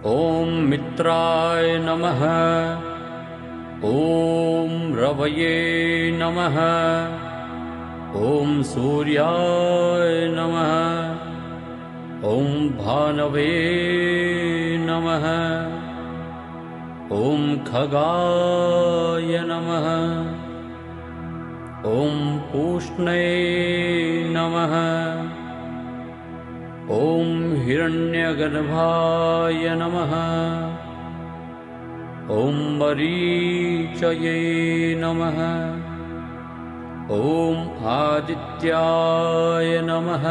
ॐ मित्राय नमः। ॐ रवये नमः। ॐ सूर्याय नमः। ॐ भानवे नमः। ॐ खगाय नमः। ॐ पूष्णे नमः। ॐ हिरण्यगर्भाय नमः। ॐ मरीचये नमः। ॐ आदित्याय नमः।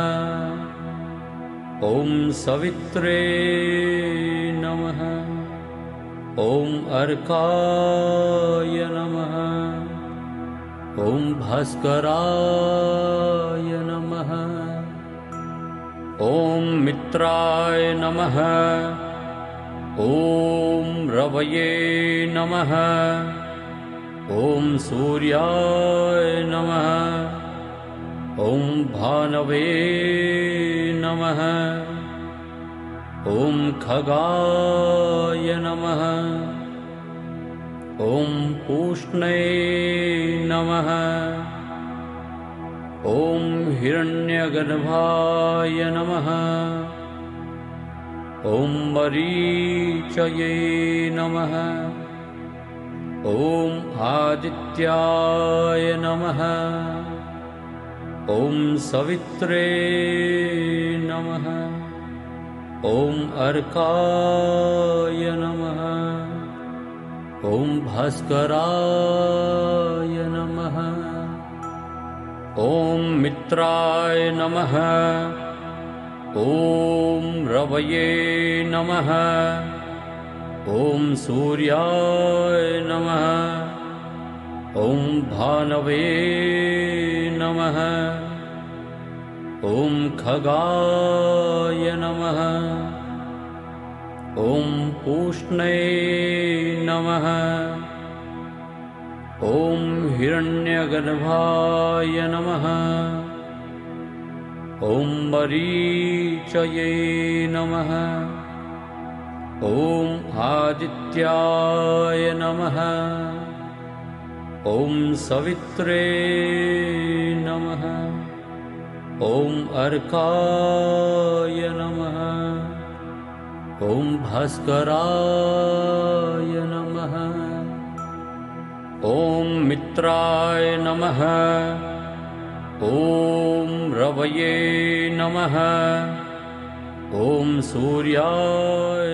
ॐ सवित्रे नमः। ॐ अर्काय नमः। ॐ भास्कराय नमः। ॐ मित्राय नमः। ॐ रवये नमः। ॐ सूर्याय नमः। ॐ भानवे नमः। ॐ खगाय नमः। ॐ पूष्णे नमः। ॐ हिरण्यगर्भाय नमः। ॐ मरीचये नमः। ॐ आदित्याय नमः। ॐ सवित्रे नमः। ॐ अर्काय नमः। ॐ भास्कराय नमः। ॐ मित्राय नमः। ॐ रवये नमः। ॐ सूर्याय नमः। ॐ भानवे नमः। ॐ खगाय नमः। ॐ पूष्णे नमः। ॐ हिरण्यगर्भाय नमः। ॐ मरीचये नमः। ॐ आदित्याय नमः। ॐ सवित्रे नमः। ॐ अर्काय नमः। ॐ भास्कराय नमः। ॐ मित्राय नमः। ॐ रवये नमः। ॐ सूर्याय